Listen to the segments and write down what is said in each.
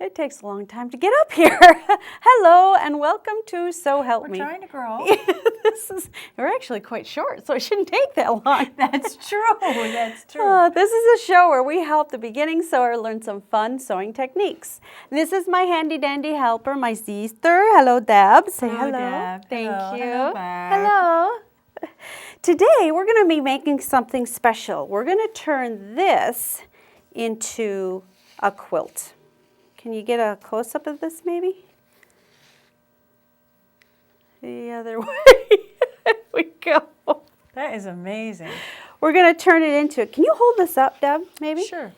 It takes a long time to get up here. Hello and welcome to So Help Me. We're trying to grow. We're actually quite short, so it shouldn't take that long. That's true. That's true. This is a show where we help the beginning sewer learn some fun sewing techniques. This is my handy dandy helper, my sister. Hello, Deb. Say hello. Deb. Thank Hello. you. Hello, Barb. Hello. Today we're going to be making something special. We're going to turn this into a quilt. Can you get a close-up of this, maybe? The other way. There we go. That is amazing. We're going to turn it into it. Can you hold this up, Deb, maybe? Sure.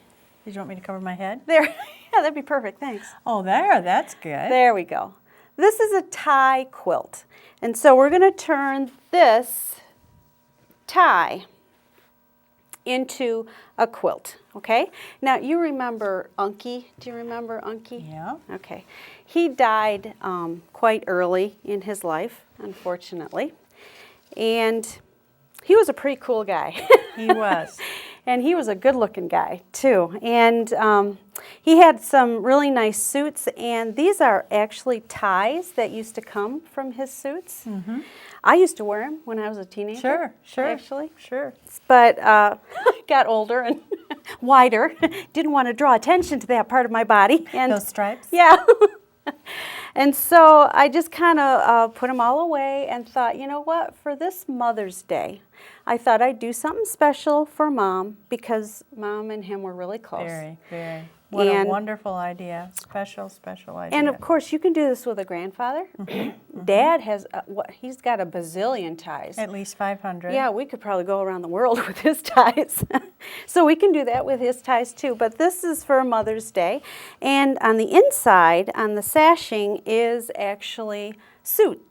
Did you want me to cover my head? There. Yeah, that'd be perfect. Thanks. Oh, there. That's good. There we go. This is a tie quilt. And so we're going to turn this tie into a quilt, okay? Now, you remember Unky? Do you remember Unky? Yeah. Okay. He died quite early in his life, unfortunately. And he was a pretty cool guy. He was. And he was a good-looking guy, too. And he had some really nice suits, and these are actually ties that used to come from his suits. Mm-hmm. I used to wear them when I was a teenager. Sure. Actually. Sure. But got older and wider. Didn't want to draw attention to that part of my body. And those stripes? Yeah. And so I just kind of put them all away and thought, you know what, for this Mother's Day, I thought I'd do something special for Mom because Mom and him were really close. Very, very. What a wonderful idea. Special idea. And of course, you can do this with a grandfather. Mm-hmm. Dad has, he's got a bazillion ties. At least 500. Yeah, we could probably go around the world with his ties. So we can do that with his ties too. But this is for Mother's Day. And on the inside, on the sashing, is actually suit.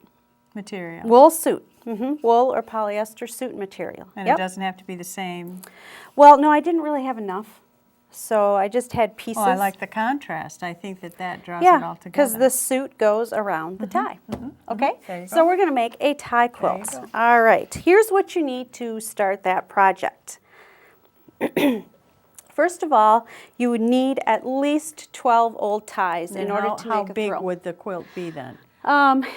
Material. Wool suit. Mm-hmm. Wool or polyester suit material. And it doesn't have to be the same. Well, no, I didn't really have enough. So I just had pieces. Oh, I like the contrast. I think that draws it all together. Because the suit goes around the tie. Mm-hmm. Okay? There you go. So we're going to make a tie quilt. There you go. All right. Here's what you need to start that project. First of all, you would need at least 12 old ties in order to make a throw. How big would the quilt be then?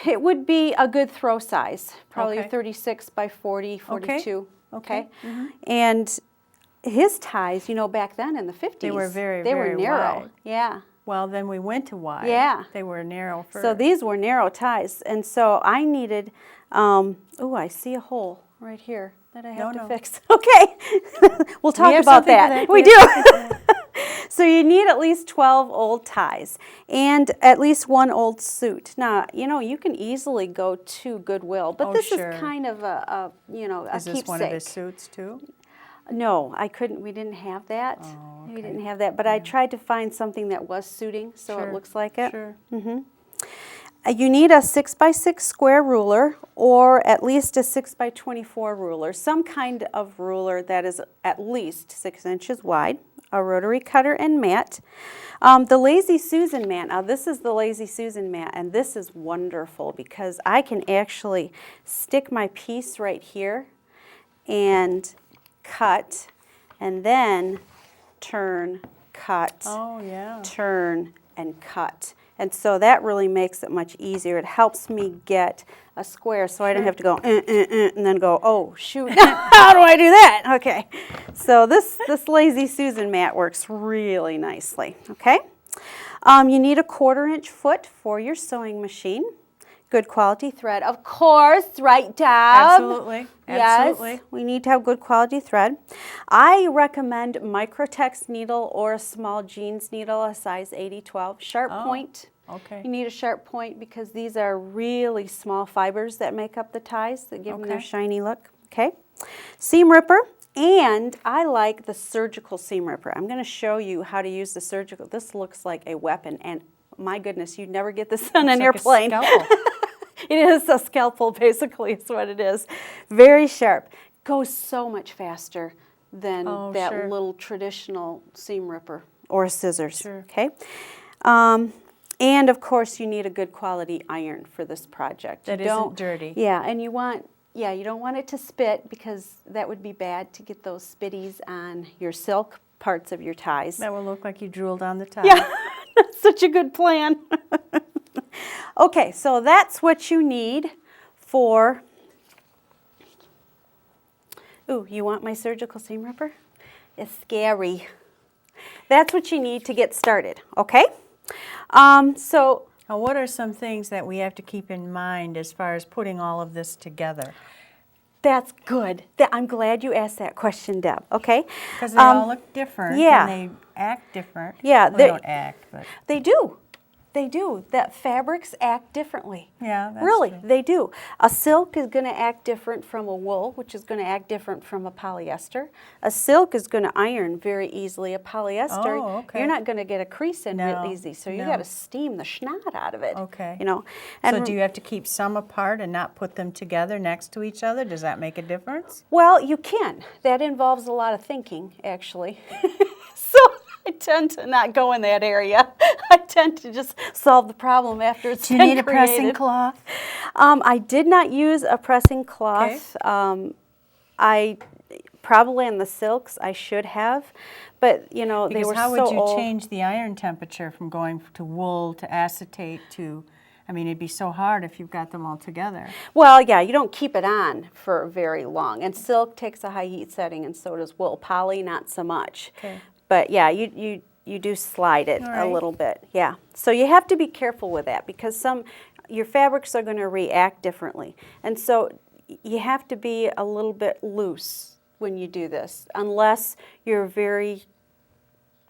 It would be a good throw size, probably Okay. 36 by 40, 42. Okay. Mm-hmm. And his ties, you know, back then in the 50s, They were very narrow. wide. Yeah. Well, then we went to wide. Yeah. They were narrow first. So these were narrow ties. And so I needed, I see a hole right here that I have to fix. Okay. We'll talk about that. We do. So you need at least 12 old ties and at least one old suit. Now, you know, you can easily go to Goodwill, but this is kind of a keepsake. Is this one of his suits too? No, I couldn't. We didn't have that. Oh, okay. We didn't have that. But I tried to find something that was suiting, so it looks like it. Sure. Mm-hmm. You need a 6x6 square ruler, or at least a 6x24 ruler, some kind of ruler that is at least 6 inches wide, a rotary cutter and mat. The Lazy Susan mat. Now, this is the Lazy Susan mat, and this is wonderful because I can actually stick my piece right here and cut, and then turn, cut, turn, and cut. And so that really makes it much easier. It helps me get a square so I don't have to go, and then go, oh, shoot, how do I do that? Okay, so this Lazy Susan mat works really nicely, okay? You need a 1/4-inch foot for your sewing machine. Good quality thread, of course, right, Deb? Absolutely. Yes, we need to have good quality thread. I recommend Microtex needle or a small jeans needle, a size 80-12. Sharp point. Okay. You need a sharp point because these are really small fibers that make up the ties that give them their shiny look. Okay. Seam ripper. And I like the surgical seam ripper. I'm going to show you how to use the surgical. This looks like a weapon, and my goodness, you'd never get this on an airplane. A scalpel. It is a scalpel, basically, is what it is. Very sharp. Goes so much faster than that little traditional seam ripper or scissors. Sure. Okay. And of course, you need a good quality iron for this project. That isn't dirty. Yeah, and you don't want it to spit because that would be bad to get those spitties on your silk parts of your ties. That will look like you drooled on the tie. Yeah. Such a good plan. Okay, so that's what you need for, ooh, you want my surgical seam ripper? It's scary. That's what you need to get started, okay? So Now, what are some things that we have to keep in mind as far as putting all of this together? that's good. I'm glad you asked that question, Deb, okay? Because they all look different yeah. and they act different. Yeah, Well, they don't act, but They do. They do. That fabrics act differently. yeah, that's Really, true. they do. A silk is going to act different from a wool, which is going to act different from a polyester. A silk is going to iron very easily. A polyester, Oh, okay. you're not going to get a crease in real No, easy, so you no. got to steam the snot out of it. Okay. You know. So do you have to keep some apart and not put them together next to each other? Does that make a difference? Well, you can. That involves a lot of thinking, actually. So I tend to not go in that area. I tend to just solve the problem after it's Do you been need a pressing created. cloth? I did not use a pressing cloth. I probably on the silks I should have, but you know they Because were how so would you old. change the iron temperature from going to wool to acetate to, I mean, it'd be so hard if you've got them all together. Well, yeah, you don't keep it on for very long, and silk takes a high heat setting, and so does wool. Poly, not so much. Okay. But yeah, you do slide it All a right. little bit. Yeah. So you have to be careful with that because your fabrics are going to react differently. And so you have to be a little bit loose when you do this, unless you're very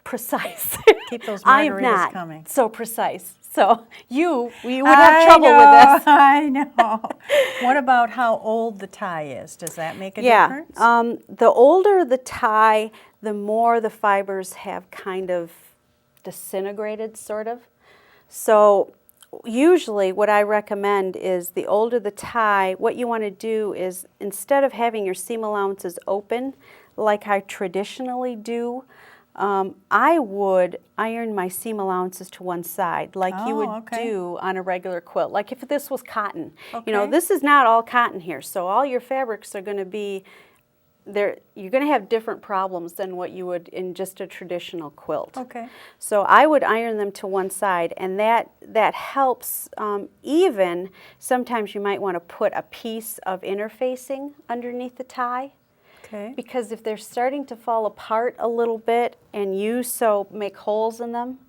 precise. Keep those I am margaritas not coming. so precise. So you would have trouble with this. I know. What about how old the tie is? Does that make a difference? The older the tie, the more the fibers have kind of disintegrated, sort of. So usually what I recommend is the older the tie, what you want to do is instead of having your seam allowances open like I traditionally do, I would iron my seam allowances to one side like you would do on a regular quilt. Like if this was cotton. You know, this is not all cotton here, so all your fabrics are going to be there. You're going to have different problems than what you would in just a traditional quilt. Okay. So I would iron them to one side, and that helps. Even sometimes you might want to put a piece of interfacing underneath the tie. Okay. Because if they're starting to fall apart a little bit and you make holes in them,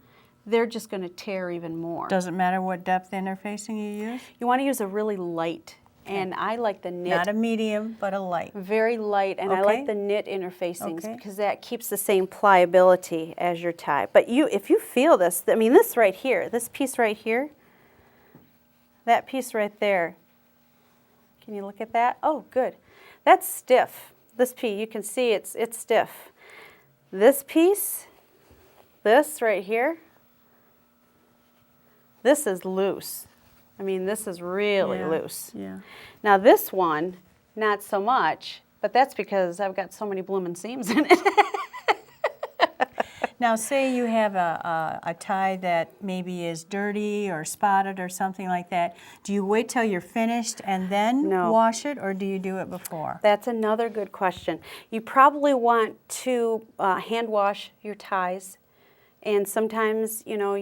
they're just going to tear even more. Doesn't matter what depth interfacing you use? You want to use a really light, and I like the knit. Not a medium, but a light. Very light, and I Okay. like the knit interfacings Okay. because that keeps the same pliability as your tie. But if you feel this, I mean this right here, this piece right here, that piece right there, can you look at that? Oh, good. That's stiff. This piece, you can see it's stiff. This piece, this right here, this is loose. I mean, this is really loose. Yeah. Now this one, not so much, but that's because I've got so many bloomin' seams in it. Now, say you have a tie that maybe is dirty or spotted or something like that. Do you wait till you're finished and then wash it, or do you do it before? That's another good question. You probably want to hand wash your ties. And sometimes, you know,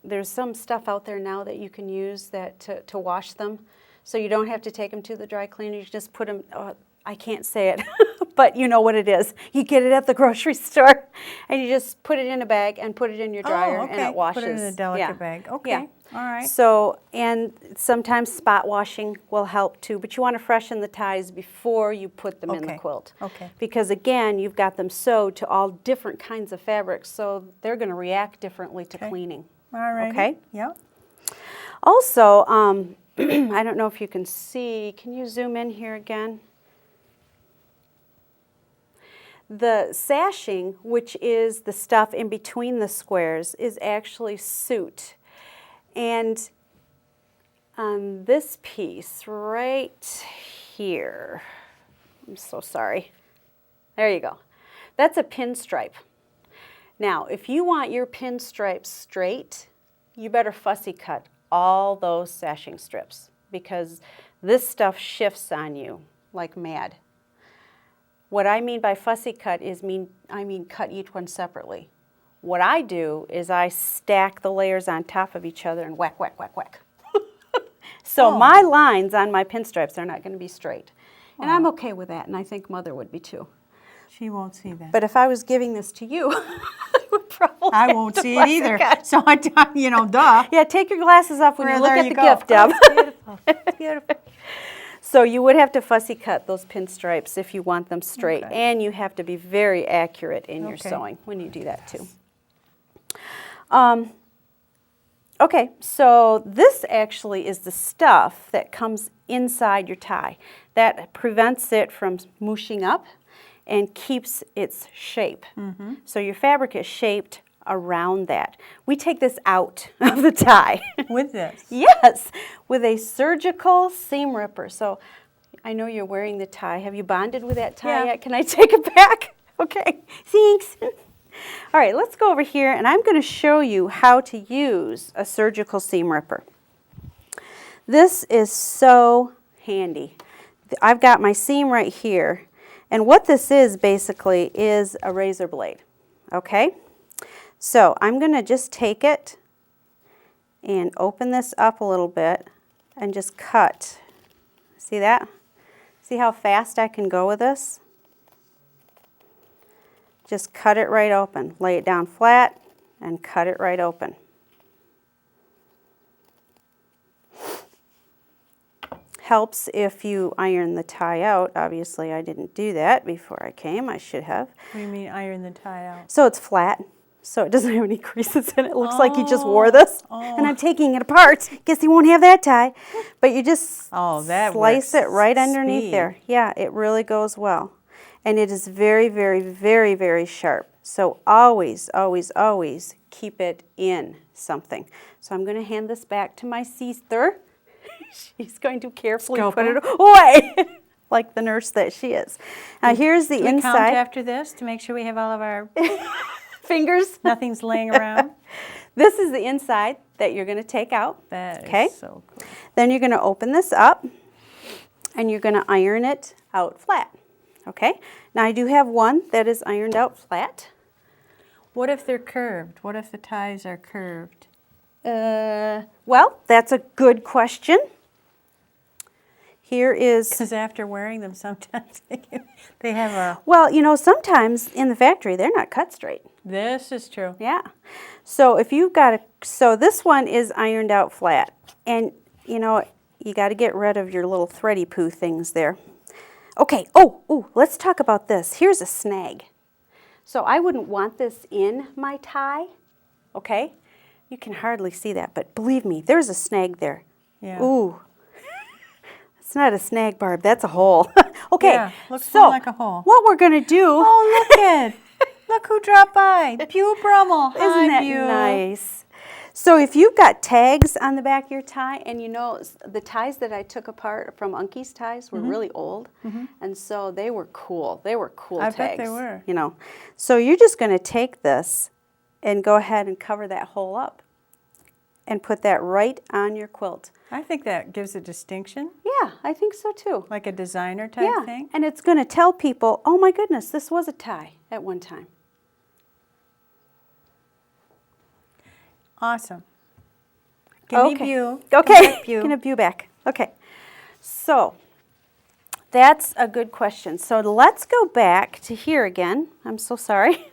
there's some stuff out there now that you can use to wash them. So you don't have to take them to the dry cleaner. You just put them, I can't say it, but you know what it is. You get it at the grocery store, and you just put it in a bag and put it in your dryer, and it washes. Put it in a delicate bag. Okay. Yeah. All right. So, and sometimes spot washing will help too, but you want to freshen the ties before you put them in the quilt. Okay. Because again, you've got them sewed to all different kinds of fabrics, so they're going to react differently to cleaning. All right. Okay? Yep. Also, I don't know if you can see, can you zoom in here again? The sashing, which is the stuff in between the squares, is actually soot. And on this piece right here, I'm so sorry. There you go. That's a pinstripe. Now, if you want your pinstripes straight, you better fussy cut all those sashing strips because this stuff shifts on you like mad. What I mean by fussy cut is I mean cut each one separately. what I do is I stack the layers on top of each other and whack, whack, whack, whack. So my lines on my pinstripes are not going to be straight. And I'm okay with that, and I think Mother would be too. She won't see that. But if I was giving this to you, I would probably I won't see it either. So you know, duh. Yeah, take your glasses off when you look at the go. gift, Deb. Oh, beautiful. Beautiful. So you would have to fussy cut those pinstripes if you want them straight, Okay. and you have to be very accurate in your Okay. sewing when you do that too. Okay, so this actually is the stuff that comes inside your tie that prevents it from smooshing up and keeps its shape. So your fabric is shaped around that. We take this out of the tie. With this? Yes, with a surgical seam ripper. So I know you're wearing the tie. Have you bonded with that tie yet? Can I take it back? Okay, thanks. All right, let's go over here, and I'm going to show you how to use a surgical seam ripper. This is so handy. I've got my seam right here, and what this is basically is a razor blade, okay? So I'm going to just take it and open this up a little bit and just cut. See that? See how fast I can go with this? Just cut it right open. Lay it down flat and cut it right open. Helps if you iron the tie out. Obviously, I didn't do that before I came. I should have. What do you mean iron the tie out? So it's flat, so it doesn't have any creases in it. It looks like you just wore this, and I'm taking it apart. Guess you won't have that tie. But you just slice it right underneath there. Yeah, it really goes well. And it is very, very, very, very sharp. So always, always, always keep it in something. So I'm going to hand this back to my sister. She's going to carefully put it away, like the nurse that she is. Now here's the inside. Count after this to make sure we have all of our fingers. Nothing's laying around. This is the inside that you're going to take out. That is so cool. Then you're going to open this up, and you're going to iron it out flat. Okay, now I do have one that is ironed out flat. What if they're curved? What if the ties are curved? Well, that's a good question. Here is... Because after wearing them, sometimes they have a... Well, you know, sometimes in the factory, they're not cut straight. This is true. Yeah. So if you've got a... So this one is ironed out flat. And, you know, you got to get rid of your little thready poo things there. Okay, let's talk about this. Here's a snag. So I wouldn't want this in my tie, okay? You can hardly see that, but believe me, there's a snag there. Yeah. Ooh. It's not a snag, Barb, that's a hole. Okay, yeah, looks more like a hole. What we're going to do... Oh, look at Look who dropped by. Pew Brummel. Isn't that nice? So if you've got tags on the back of your tie, and you know the ties that I took apart from Unky's ties were really old, and so they were cool. They were cool tags. I bet they were. You know, so you're just going to take this and go ahead and cover that hole up, and put that right on your quilt. I think that gives a distinction. Yeah, I think so too. Like a designer type thing. And it's going to tell people, oh my goodness, this was a tie at one time. Awesome. Give me view. Okay, give me a view back. Okay, so that's a good question. So let's go back to here again. I'm so sorry.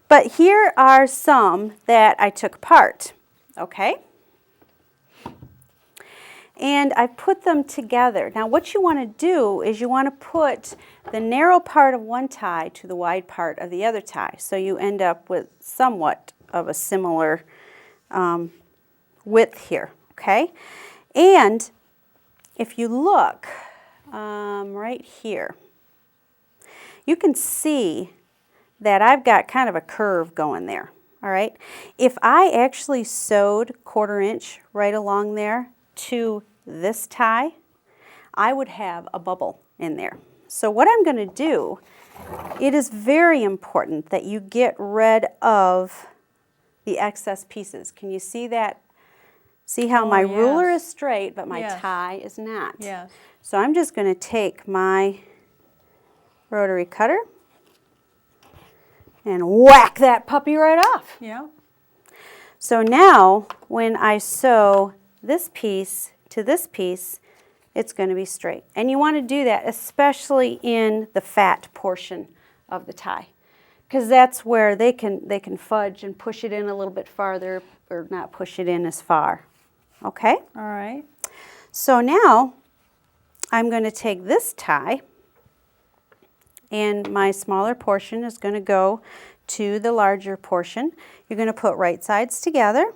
But here are some that I took apart, okay? And I put them together. Now what you want to do is you want to put the narrow part of one tie to the wide part of the other tie. So you end up with somewhat of a similar width here, okay? And if you look right here, you can see that I've got kind of a curve going there, all right? If I actually sewed 1/4 inch right along there to this tie, I would have a bubble in there. So what I'm going to do, it is very important that you get rid of the excess pieces. Can you see that? See how my ruler is straight, but my tie is not? Yes. So I'm just going to take my rotary cutter, and whack that puppy right off. Yeah. So now when I sew this piece to this piece, it's going to be straight. And you want to do that especially in the fat portion of the tie, because that's where they can fudge and push it in a little bit farther or not push it in as far. Okay? All right. So now I'm going to take this tie, and my smaller portion is going to go to the larger portion. You're going to put right sides together.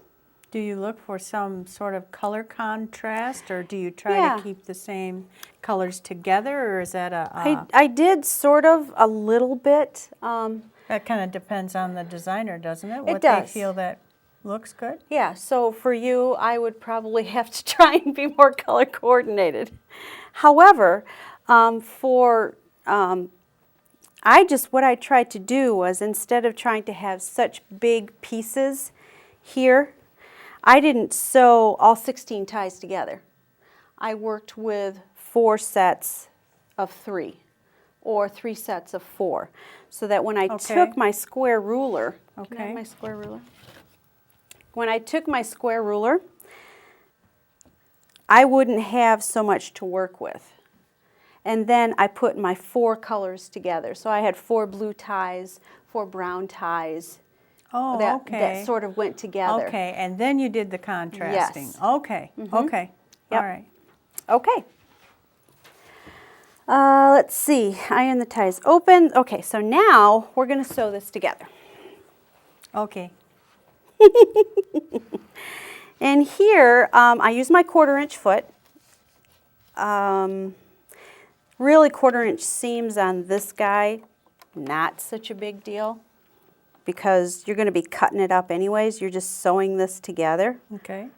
Do you look for some sort of color contrast, or do you try to keep the same colors together, or is that I did sort of a little bit. That kind of depends on the designer, doesn't it? It what does. they feel that looks good? Yeah, so for you, I would probably have to try and be more color coordinated. However, what I tried to do was, instead of trying to have such big pieces here, I didn't sew all 16 ties together. I worked with 4 sets of 3 or 3 sets of 4, so that when I took my square ruler, can I have my square ruler? When I took my square ruler, I wouldn't have so much to work with. And then I put my 4 colors together. So I had 4 blue ties, 4 brown ties. Oh, that sort of went together. Okay, and then you did the contrasting. Yes. Okay, okay. Yep. All right. Okay. Let's see. Iron the ties open. Okay, so now we're going to sew this together. Okay. And here, I use my 1/4-inch foot. Really, 1/4-inch seams on this guy, not such a big deal, because you're going to be cutting it up anyways. You're just sewing this together. Okay.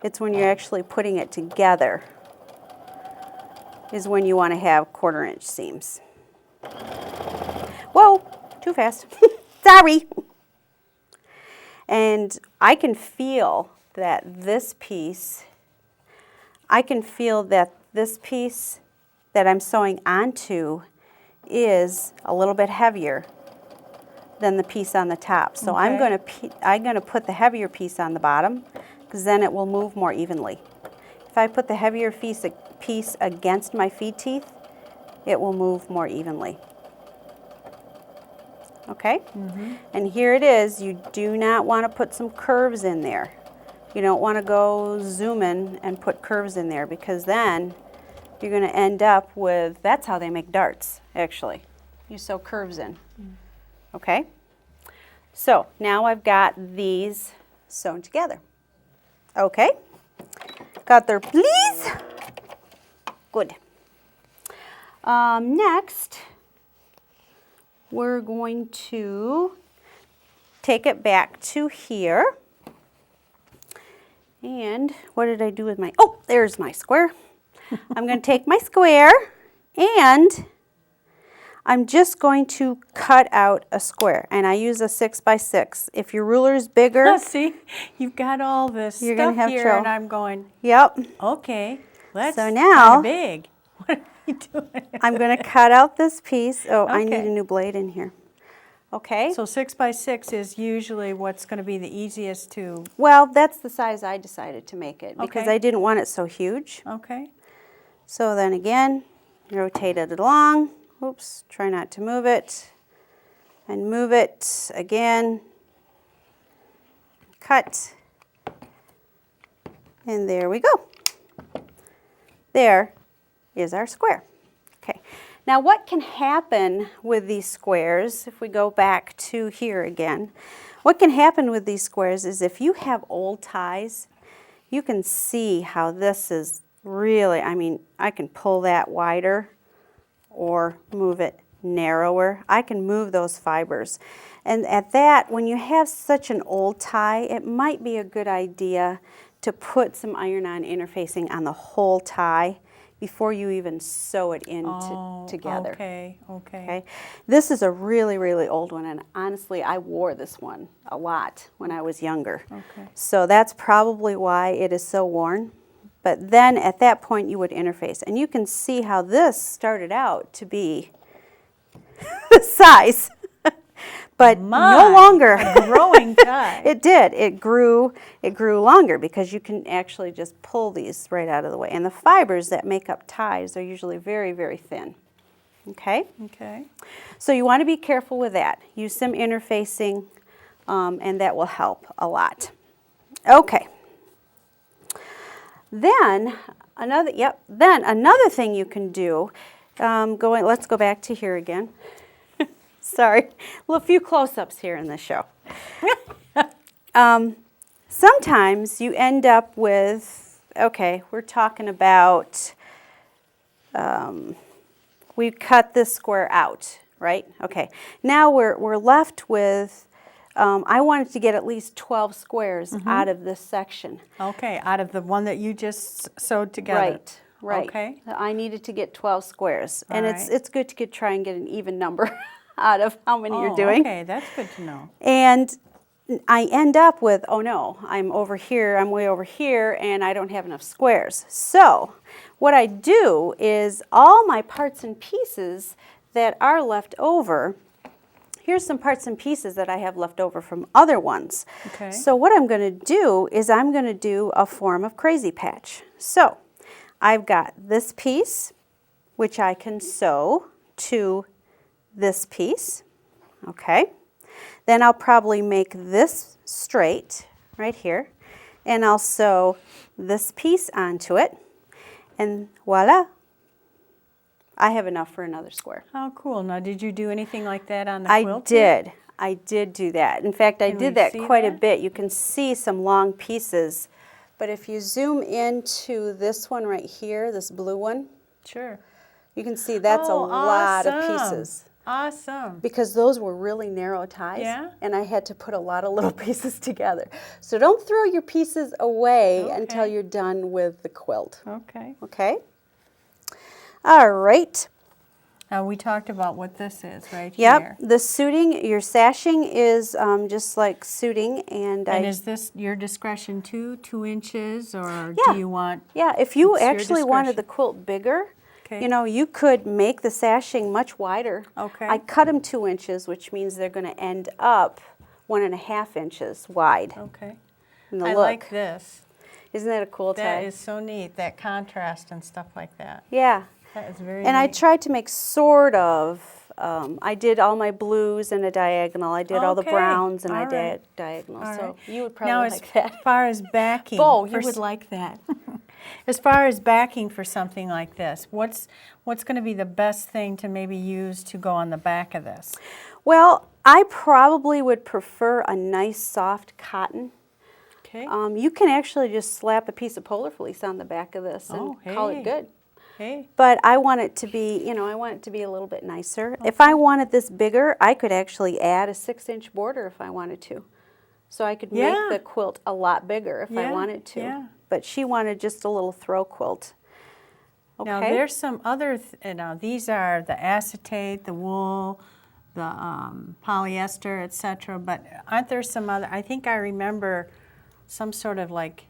It's when you're actually putting it together is when you want to have 1/4-inch seams. Whoa, too fast. Sorry. And I can feel that this piece that I'm sewing onto is a little bit heavier than the piece on the top. So I'm going to put the heavier piece on the bottom, because then it will move more evenly. If I put the heavier piece against my feed teeth, it will move more evenly. Okay? And here it is. You do not want to put some curves in there. You don't want to go zooming and put curves in there, because then you're going to end up with, that's how they make darts, actually. You sew curves in. Okay? So now I've got these sewn together. Okay? Got there, please? Good. Next, we're going to take it back to here. And what did I do with my, oh, there's my square. I'm going to take my square, and I'm just going to cut out a square. And I use a 6x6. If your ruler is bigger, see, you've got all this you're stuff gonna have here, trouble. and I'm going, yep. okay, that's So now, kinda big. What are you doing? I'm going to cut out this piece. Oh, I need Okay. a new blade in here. Okay. So 6x6 is usually what's going to be the easiest to, Well, that's the size I decided to make it, because Okay. I didn't want it so huge. okay. So then again, rotate it along. Oops, try not to move it. And move it again. Cut. And there we go. There is our square. Okay. Now what can happen with these squares, if we go back to here again, what can happen with these squares is, if you have old ties, you can see how this is really, I mean, I can pull that wider or move it narrower. I can move those fibers. And at that, when you have such an old tie, it might be a good idea to put some iron-on interfacing on the whole tie before you even sew it in together. Okay. Okay. This is a really, really old one, and honestly, I wore this one a lot when I was younger. Okay. So that's probably why it is so worn. But then at that point, you would interface. And you can see how this started out to be this size. But no longer. A growing tie. It did. It grew longer because you can actually just pull these right out of the way. And the fibers that make up ties are usually very, very thin. Okay? Okay. So you want to be careful with that. Use some interfacing, and that will help a lot. Okay. Then another thing you can do, let's go back to here again. Sorry, a few close-ups here in the show. Sometimes you end up with, okay, we're talking about, we cut this square out, right? Okay, now we're left with, I wanted to get at least 12 squares out of this section. Okay, out of the one that you just sewed together. Right. Okay. I needed to get 12 squares, and All right. it's good to try and get an even number out of how many you're doing. Okay, that's good to know. And I end up with, oh no, I'm over here, I'm way over here, and I don't have enough squares. So what I do is all my parts and pieces that are left over, here's some parts and pieces that I have left over from other ones. Okay. So what I'm going to do is I'm going to do a form of crazy patch. So I've got this piece, which I can sew to this piece, okay? Then I'll probably make this straight right here, and I'll sew this piece onto it, and voila, I have enough for another square. How cool. Now, did you do anything like that on the quilt? I did do that. In fact, I Can did we that see quite a that? bit. You can see some long pieces, but if you zoom into this one right here, this blue one, Sure. you can see that's a Oh, lot of awesome. pieces. Awesome. Because those were really narrow ties, Yeah. and I had to put a lot of little pieces together. So don't throw your pieces away until Okay. you're done with the quilt. Okay. Okay? All right. Now, we talked about what this is right Yep. here. The suiting, your sashing is just like suiting, and And is this your discretion too, 2 inches, or Yeah. do you want? yeah, if you It's your actually wanted the discretion. quilt bigger, Okay. you know, you could make the sashing much wider. Okay. I cut them 2 inches, which means they're going to end up 1.5 inches wide. Okay. in the I look. like this. Isn't that a cool tie? That is so neat, that contrast and stuff like that. Yeah. That is very And I neat. tried to make sort of, I did all my blues in a diagonal. I did all the Okay. browns and I All did right. diagonal. All So right. you would Now, probably as like that. far as backing. Bo, you for would like that. As far as backing for something like this, what's going to be the best thing to maybe use to go on the back of this? Well, I probably would prefer a nice soft cotton. Okay. You can actually just slap a piece of polar fleece on the back of this and Oh, call hey. it good. Hey. But I want it to be, you know, I want it to be a little bit nicer. If I wanted this bigger, I could actually add a 6-inch border if I wanted to. So I could Yeah. make the quilt a lot bigger if I Yeah, wanted to. yeah. But she wanted just a little throw quilt. Okay. Now there's some other, now these are the acetate, the wool, the polyester, etc. But aren't there some other, I think I remember some sort of like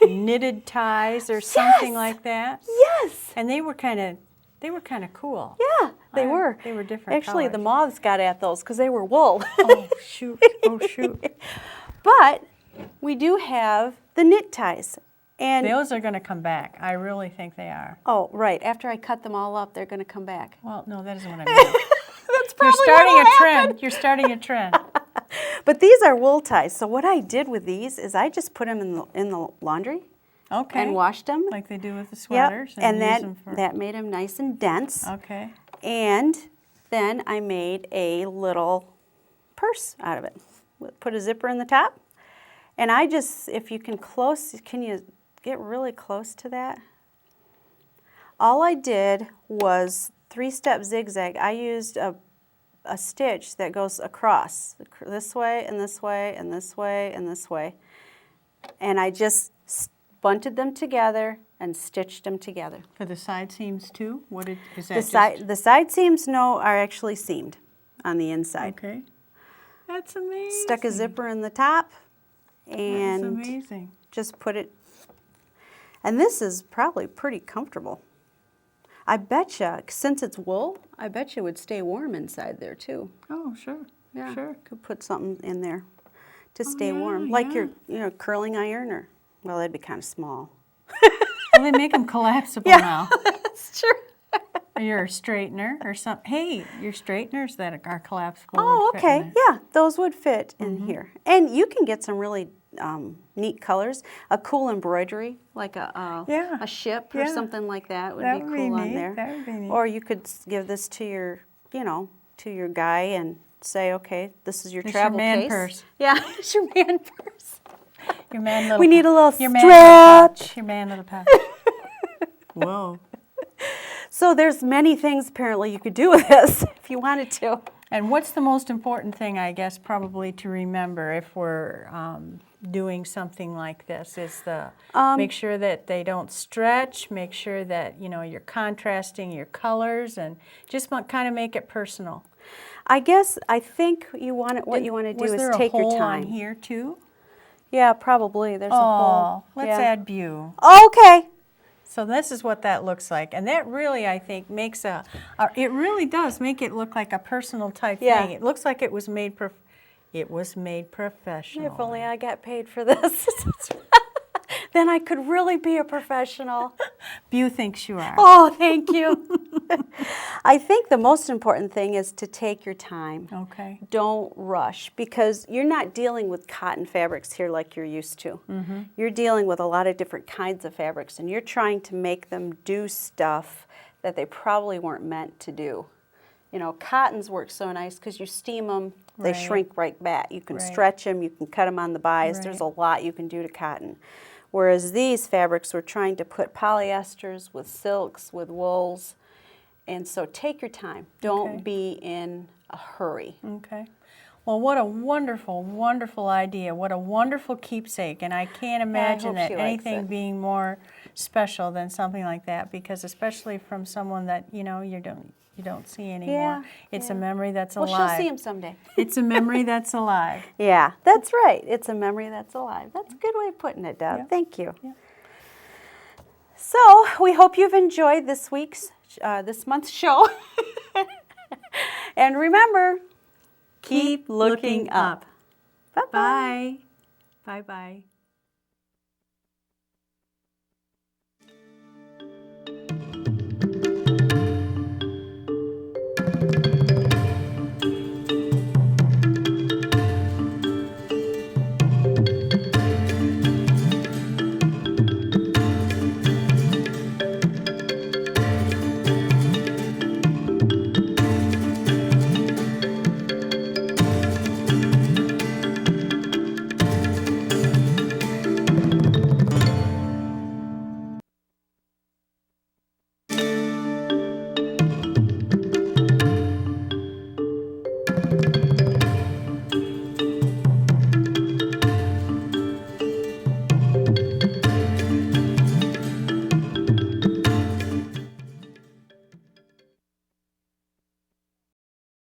knitted ties or something like that. Yes. And they were kind of cool. Yeah, they Right. were. They were different Actually, the colors. moths got at those because they were wool. Oh shoot! Oh shoot! But we do have the knit ties. And Those are going to come back. I really think they are. oh, right. After I cut them all up, they're going to come back. Well, no, that isn't what I mean. That's You're starting a trend. You're starting a trend. But these are wool ties. So what I did with these is I just put them in the laundry Okay. and washed them. Like they do with the Yep. sweaters. And use that them for, that made them nice and dense. Okay. And then I made a little purse out of it. Put a zipper in the top. And I just, if you can you get really close to that? All I did was 3-step zigzag. I used a stitch that goes across this way and this way and this way and this way. And I just bunted them together and stitched them together. For the side seams too? Is that The side seams, are actually seamed on the inside. Okay. That's amazing. Stuck a zipper in the top That's and amazing. just put it, and this is probably pretty comfortable. I betcha, since it's wool, I bet you it would stay warm inside there too. Oh, sure. Yeah, sure. could put something in there to stay yeah, warm, like yeah. your curling iron, or well, that'd be kind of small. Well, they make them collapsible Yeah. now. That's true. Or your straightener or something. Hey, your straighteners that are collapsible Oh, would fit in okay. there. Yeah, those would fit in here. And you can get some really neat colors. A cool embroidery, like Yeah, a ship or yeah. something like that would That be would be cool on neat, there. that would be neat. Or you could give this to your, to your guy and say, okay, this is your It's travel your man case. purse. Yeah, it's your man purse. Your man little We need a little your man strap. little pouch. Your man little pouch. Whoa. So there's many things apparently you could do with this if you wanted to. And what's the most important thing, I guess, probably to remember if we're doing something like this is the make sure that they don't stretch, make sure that, you're contrasting your colors, and just kind of make it personal. I think what you want to do Was is there take a hole your time. on here too? Yeah, probably. There's a hole. Let's Yeah. add view. Okay. So this is what that looks like, and that really, I think, makes it really does make it look like a personal type Yeah. thing. It looks like it was made professional. If only I got paid for this. Then I could really be a professional. Bew thinks you are. Oh, thank you. I think the most important thing is to take your time. Okay. Don't rush, because you're not dealing with cotton fabrics here like you're used to. You're dealing with a lot of different kinds of fabrics, and you're trying to make them do stuff that they probably weren't meant to do. Cottons work so nice because you steam them, they Right. shrink right back. You can Right. stretch them, you can cut them on the bias. There's a lot you can do to cotton. Whereas these fabrics, we're trying to put polyesters with silks, with wools. And so take your time. Don't Okay. be in a hurry. Okay. Well, what a wonderful, wonderful idea. What a wonderful keepsake. And I can't imagine hope that she likes anything it. being more special than something like that, because especially from someone that, you don't see anymore. Yeah, It's yeah. a memory that's Well, alive. she'll see them someday. It's a memory that's alive. Yeah, that's right. It's a memory that's alive. That's a good way of putting it, Deb. Yeah. Thank you. Yeah. So we hope you've enjoyed this month's show. And remember, keep looking up. Bye-bye. Bye. Bye-bye.